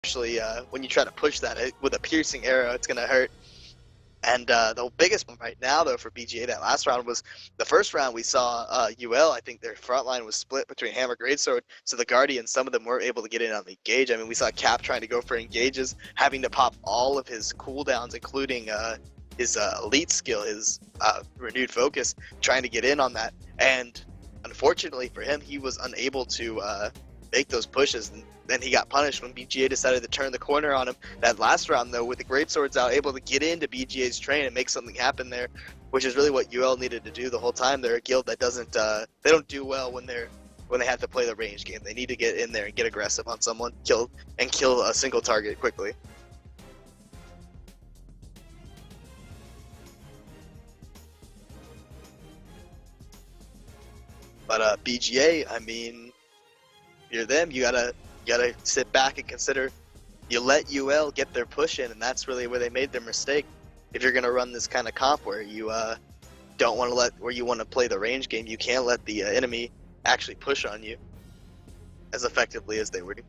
actually, when you try to push that with a piercing arrow, it's gonna hurt. And the biggest one right now, though, for BGA that last round was the first round we saw UL. I think their front line was split between Hammer Greatsword, so the Guardians, some of them weren't able to get in on the engage. I mean, we saw Cap trying to go for engages, having to pop all of his cooldowns, including his elite skill, his renewed focus, trying to get in on that. And unfortunately for him, he was unable to make those pushes. And then he got punished when BGA decided to turn the corner on him. That last round, though, with the Greatswords out, able to get into BGA's train and make something happen there, which is really what UL needed to do the whole time. They're a guild that doesn't, they don't do well when they have to play the range game. They need to get in there and get aggressive on someone, kill a single target quickly. But BGA, I mean, if you're them, you gotta sit back and consider. You let UL get their push in, and that's really where they made their mistake. If you're gonna run this kind of comp where you don't want to where you want to play the range game, you can't let the enemy actually push on you as effectively as they were doing.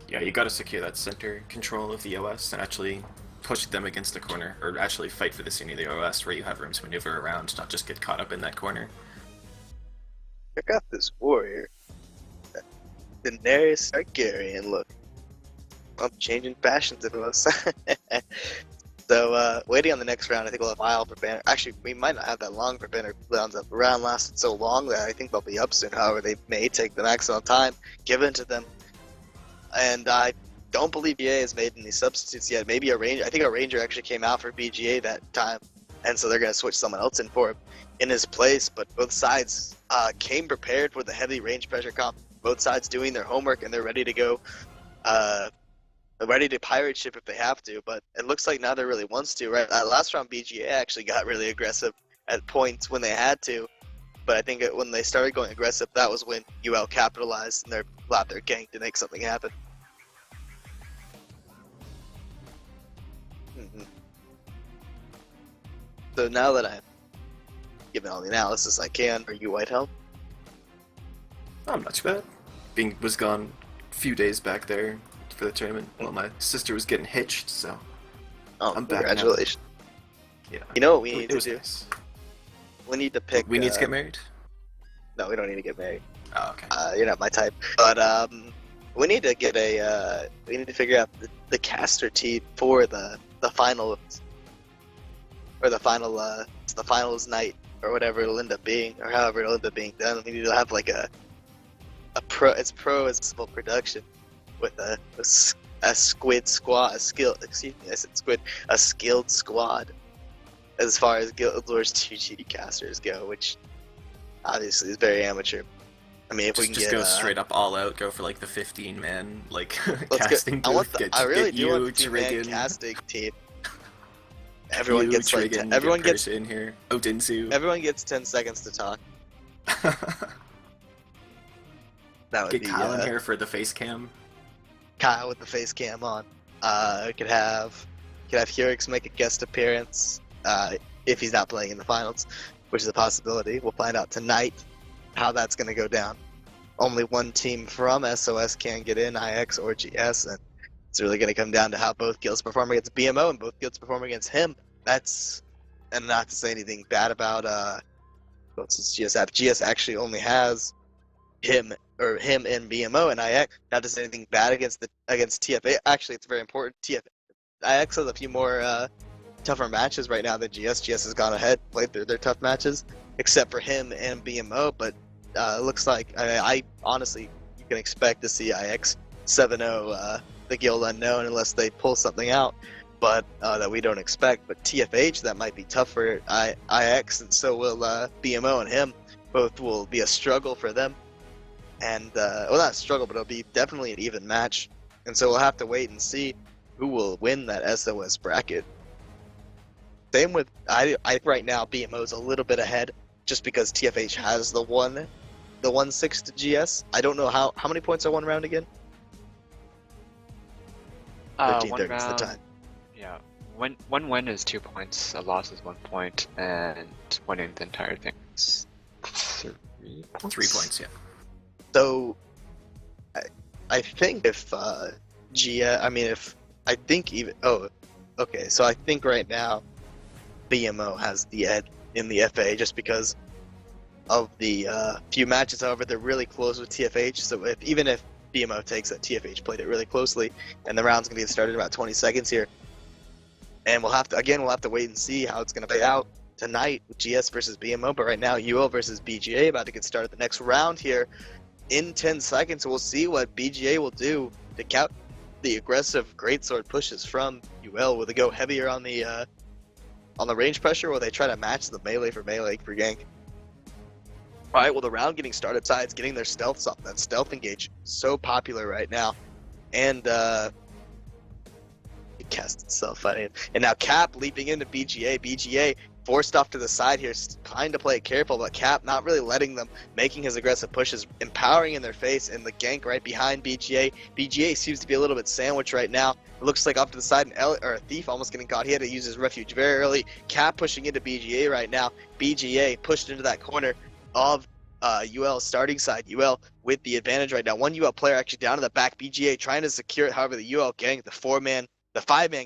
Yeah, you gotta secure that center control of the OS and actually push them against the corner, or actually fight for the scene of the OS where you have room to maneuver around, not just get caught up in that corner. Check out this warrior. Daenerys Targaryen, look. I'm changing fashions of us. So, waiting on the next round, I think we'll have a while for banner. Actually, we might not have that long for banner cooldowns. The round lasted so long that I think they'll be up soon. However, they may take the maximum time given to them. And I don't believe BGA has made any substitutes yet. Maybe a ranger. I think a ranger actually came out for BGA that time. And so they're going to switch someone else in for him in his place. But both sides came prepared for the heavy range pressure comp. Both sides doing their homework, and they're ready to go, ready to pirate ship if they have to. But it looks like neither really wants to, right? Last round, BGA actually got really aggressive at points when they had to. But I think when they started going aggressive, that was when UL capitalized and allowed their gang to make something happen. So now that I've given all the analysis I can, are you Whitehelm? I'm not too bad. Was gone a few days back there for the tournament. Well, my sister was getting hitched, so I'm back. Congratulations. Yeah. You know what we need to do? Nice. We need to pick. We need to get married? No, we don't need to get married. Oh, okay. You're not my type. But we need to get we need to figure out the caster team for the finals, or the finals night, or whatever it'll end up being, or however it'll end up being done. We need to have like a pro as possible production with a skilled squad as far as Guild Wars 2 GD casters go, which obviously is very amateur. I mean, if we can just get, go straight up all out, go for like the 15-man like casting I booth. I really do want the 15-man casting team. Everyone gets like everyone gets in here. Odinsu. Everyone gets 10 seconds to talk. That would get be Kyle in here for the face cam. Kyle with the face cam on. Could have Hurix make a guest appearance if he's not playing in the finals, which is a possibility. We'll find out tonight how that's going to go down. Only one team from SOS can get in, IX or GS, and it's really going to come down to how both guilds perform against BMO and both guilds perform against him. And not to say anything bad about GS actually only has him and BMO and IX. Not to say anything bad against TFA. Actually, it's very important. IX has a few more tougher matches right now than GS. GS has gone ahead, played through their tough matches, except for him and BMO. But it looks like I honestly, you can expect to see IX 7-0 the Guild Unknown unless they pull something out, but that we don't expect. But TFH, that might be tough for IX, and so will BMO and him. Both will be a struggle for them. And, well, not a struggle, but it'll be definitely an even match. And so we'll have to wait and see who will win that SOS bracket. Same with, I right now, BMO's a little bit ahead, just because TFH has the 1-6 to GS. I don't know how many points are one round again? 13:30 is the time. Yeah, one win is 2 points, a loss is 1 point, and winning the entire thing is 3 points. 3 points, yeah. So, I think if I mean, if I think even okay, so I think right now BMO has the edge in the FA just because of the few matches. However, they're really close with TFH, so even if BMO takes that, TFH played it really closely, and the round's gonna get started in about 20 seconds here, and we'll have to wait and see how it's gonna play out tonight with GS versus BMO. But right now, UL versus BGA about to get started the next round here in 10 seconds. So we'll see what BGA will do to count the aggressive greatsword pushes from UL. Will they go heavier on the range pressure, or will they try to match the melee for gank? All right, well, the round getting started. Sides getting their stealths up. That stealth engage so popular right now, and it cast itself funny. And now Cap leaping into BGA. BGA forced off to the side here, trying to play it careful, but Cap not really letting them, making his aggressive pushes, empowering in their face, and the gank right behind BGA. BGA seems to be a little bit sandwiched right now. It looks like off to the side, a Thief almost getting caught. He had to use his refuge very early. Cap pushing into BGA right now. BGA pushed into that corner of UL starting side. UL with the advantage right now. One UL player actually down to the back. BGA trying to secure it. However, the UL gang, the 5-man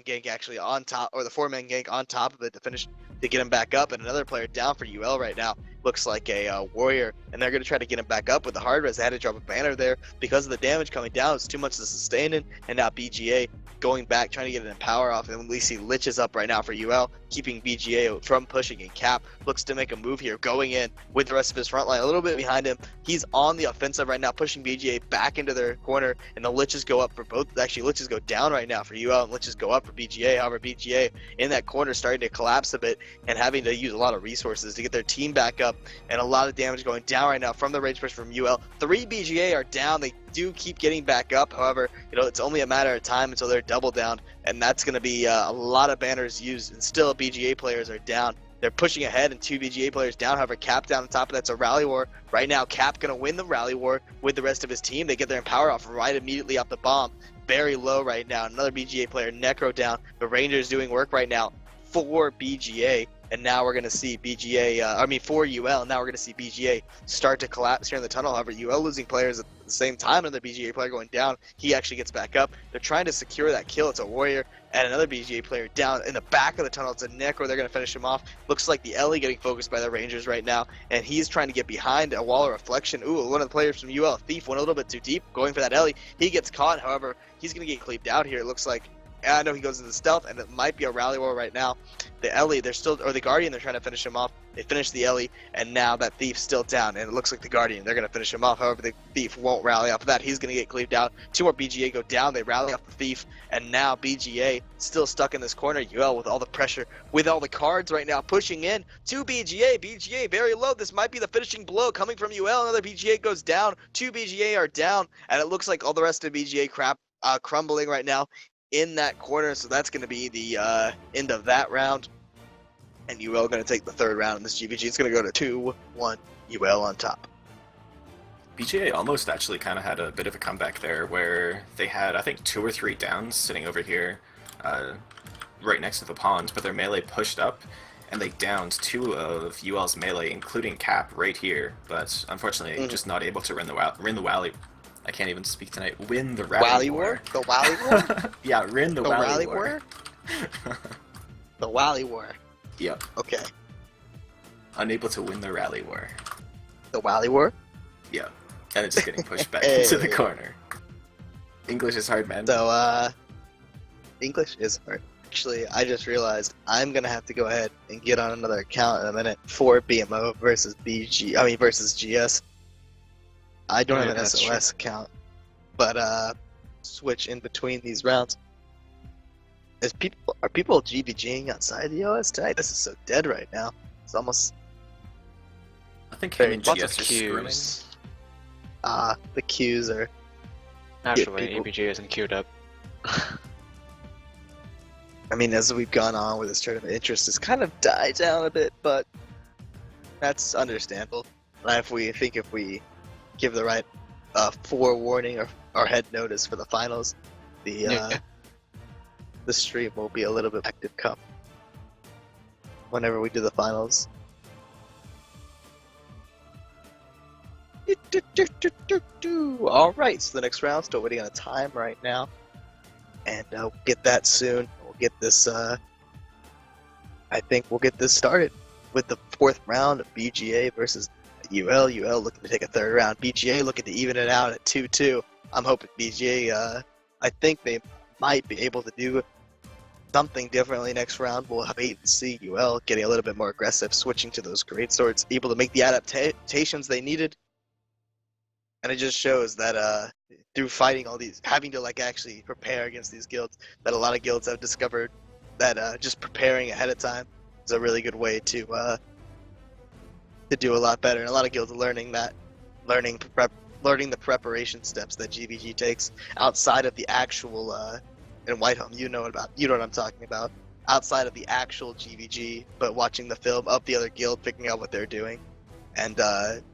gank actually on top, or the 4-man gank on top of it to finish to get him back up, and another player down for UL right now. Looks like a warrior, and they're going to try to get him back up with the hard res. They had to drop a banner there because of the damage coming down. It's too much to sustain it, and now BGA going back, trying to get an empower off, and we see Lich is up right now for UL, keeping BGA from pushing, and Cap looks to make a move here, going in with the rest of his front line a little bit behind him. He's on the offensive right now, pushing BGA back into their corner, and the Liches go up for both. Actually, Liches go down right now for UL, and Liches go up for BGA. However, BGA in that corner starting to collapse a bit and having to use a lot of resources to get their team back up, and a lot of damage going down right now from the range push from UL. 3 BGA are down. They do keep getting back up. However, it's only a matter of time until they're double down, and that's going to be a lot of banners used, and still BGA players are down. They're pushing ahead, and 2 BGA players down. However, Cap down on top of that's a rally war. Right now, Cap going to win the rally war with the rest of his team. They get their empower off right immediately off the bomb. Very low right now. Another BGA player, Necro down. The Rangers doing work right now for BGA. And now we're going to see for UL, now we're going to see BGA start to collapse here in the tunnel. However, UL losing players at the same time, another BGA player going down. He actually gets back up. They're trying to secure that kill. It's a warrior and another BGA player down in the back of the tunnel. It's a Necro. They're going to finish him off. Looks like the Ellie getting focused by the Rangers right now, and he's trying to get behind a wall of reflection. Ooh, one of the players from UL, Thief, went a little bit too deep, going for that Ellie. He gets caught. However, he's going to get cleaved out here. It looks like, I know he goes into stealth, and it might be a rally war right now. The Ellie, the Guardian, they're trying to finish him off. They finish the Ellie, and now that Thief's still down, and it looks like the Guardian, they're going to finish him off. However, the Thief won't rally off of that. He's going to get cleaved out. 2 more BGA go down. They rally off the Thief, and now BGA still stuck in this corner. UL with all the pressure, with all the cards right now, pushing in to BGA. BGA very low. This might be the finishing blow coming from UL. Another BGA goes down. 2 BGA are down, and it looks like all the rest of BGA crumbling right now in that corner. So that's going to be the end of that round, and UL going to take the third round in this GVG. It's going to go to 2-1 UL on top. BGA almost actually kind of had a bit of a comeback there, where they had, I think, 2 or 3 downs sitting over here right next to the pawns, but their melee pushed up and they downed 2 of UL's melee, including Cap right here, but unfortunately just not able to win the Wally. I can't even speak tonight. Win the Rally War. The Wally War? Yeah, win the Wally War. The Wally War. Yep. Okay. Unable to win the Rally War. The Wally War? Yeah. And it's just getting pushed back into the corner. English is hard, man. So, English is hard. Actually, I just realized I'm going to have to go ahead and get on another account in a minute for BMO versus versus GS. I don't have an SOS account, but switch in between these rounds. Are people GVGing outside the OS tonight? This is so dead right now. It's almost. I think him and lots GS of are queues. The queues are. Naturally, people. ABG isn't queued up. I mean, as we've gone on with this tournament, interest has kind of died down a bit, but that's understandable. And if we give the right forewarning or head notice for the finals, the stream will be a little bit active come whenever we do the finals. All right, so the next round, still waiting on a time right now. and we'll get that soon. We'll get this. I think we'll get this started with the 4th round of BGA versus UL. UL looking to take a 3rd round. BGA looking to even it out at 2-2. I'm hoping BGA. I think they might be able to do something differently next round. We'll wait and see. UL getting a little bit more aggressive, switching to those great swords, able to make the adaptations they needed. And it just shows that through fighting all these, having to like actually prepare against these guilds, that a lot of guilds have discovered that just preparing ahead of time is a really good way to do a lot better. And a lot of guilds are learning that, learning the preparation steps that GVG takes outside of the actual. In Whitehelm, you know what I'm talking about. Outside of the actual GVG, but watching the film of the other guild, figuring out what they're doing, and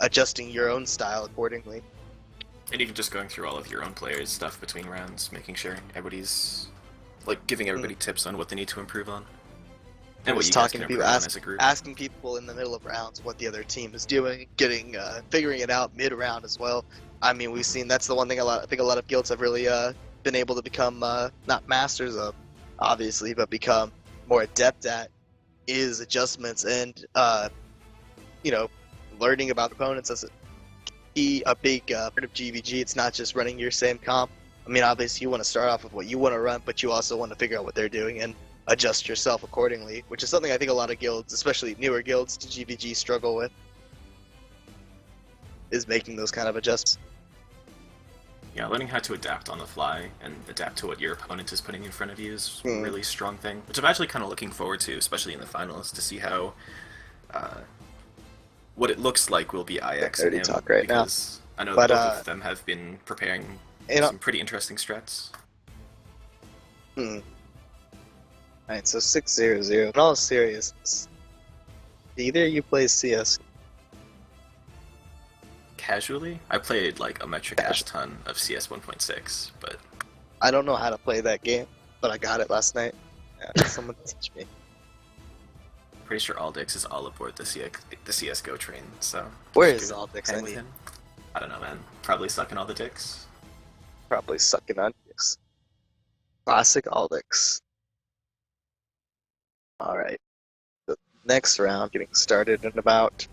adjusting your own style accordingly. And even just going through all of your own players' stuff between rounds, making sure everybody's like giving everybody tips on what they need to improve on. And what you guys can improve on as a group. Asking people in the middle of rounds what the other team is doing, figuring it out mid-round as well. I mean, we've seen that's the one thing I think a lot of guilds have really been able to become not masters of, obviously, but become more adept at is adjustments and learning about opponents as a big part of GVG. It's not just running your same comp. I mean, obviously you want to start off with what you want to run, but you also want to figure out what they're doing and adjust yourself accordingly, which is something I think a lot of guilds, especially newer guilds to GVG, struggle with, is making those kind of adjustments. Yeah, learning how to adapt on the fly and adapt to what your opponent is putting in front of you is a really strong thing, which I'm actually kind of looking forward to, especially in the finals, to see how what it looks like will be IX and him, because I know both of them have been preparing some pretty interesting strats. Alright, so 6-0-0. In all seriousness, either you play CS? Casually? I played like a metric ass ton of CS 1.6, but I don't know how to play that game, but I got it last night. Yeah, someone teach me. Pretty sure Aldix is all aboard the CSGO train, so... Where is Aldix? I don't know, man. Probably sucking all the dicks. Probably sucking on dicks. Classic Aldix. Alright. The next round getting started in about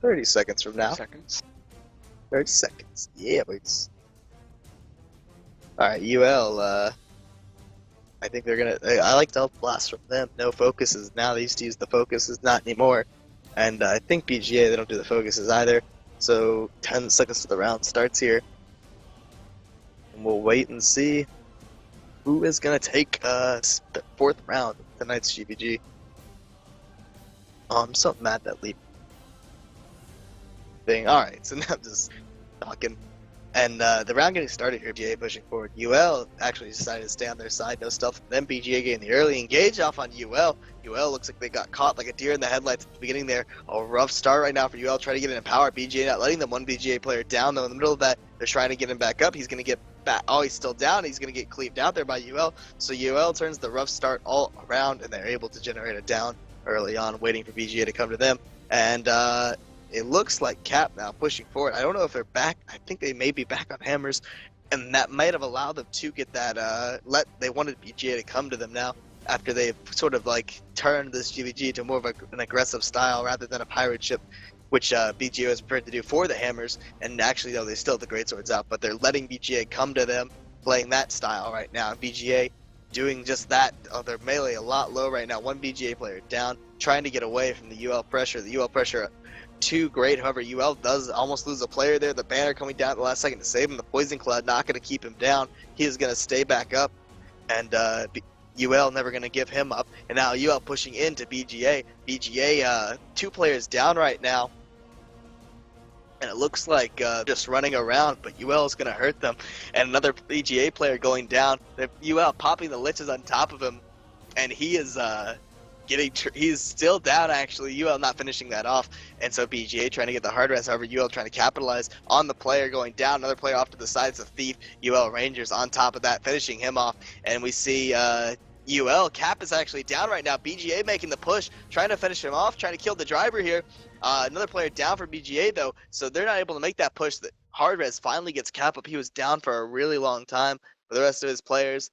30 seconds from now. 30 seconds. Yeah, boys. Alright, UL, I think they're gonna... I like Delta Blast from them. No focuses. Now they used to use the focuses, not anymore. And I think BGA, they don't do the focuses either. So 10 seconds to the round starts here. And we'll wait and see who is gonna take the 4th round of tonight's GVG. I'm so mad that leap thing. Alright, so now I'm just talking. And the round getting started here, BGA pushing forward. UL actually decided to stay on their side, no stealth. Then BGA getting the early engage off on UL. UL looks like they got caught like a deer in the headlights at the beginning there. A rough start right now for UL, trying to get in power. BGA not letting them. One BGA player down, though. In the middle of that, they're trying to get him back up. He's going to get back. Oh, he's still down. He's going to get cleaved out there by UL. So UL turns the rough start all around, and they're able to generate a down early on, waiting for BGA to come to them. And it looks like Cap now pushing forward. I don't know if they're back. I think they may be back on hammers, and that might have allowed them to get that. They wanted BGA to come to them now after they've sort of like turned this GVG to more of an aggressive style rather than a pirate ship, which BGA was prepared to do for the hammers. And actually, though, they still have the greatswords out, but they're letting BGA come to them, playing that style right now. BGA doing just that. Their melee a lot low right now. One BGA player down, trying to get away from the UL pressure. The UL pressure too great. However, UL does almost lose a player there. The banner coming down at the last second to save him. The poison cloud not going to keep him down. He is going to stay back up, and UL never going to give him up. And now UL pushing into BGA. BGA 2 players down right now, and it looks like just running around, but UL is going to hurt them. And another BGA player going down. UL popping the liches on top of him, and he is he's still down actually. UL not finishing that off, and so BGA trying to get the hard res. However, UL trying to capitalize on the player going down. Another player off to the sides of Thief. UL Rangers on top of that, finishing him off, and we see UL Cap is actually down right now. BGA making the push, trying to finish him off, trying to kill the driver here. Another player down for BGA though, so they're not able to make that push. That hard res finally gets Cap up. He was down for a really long time for the rest of his players.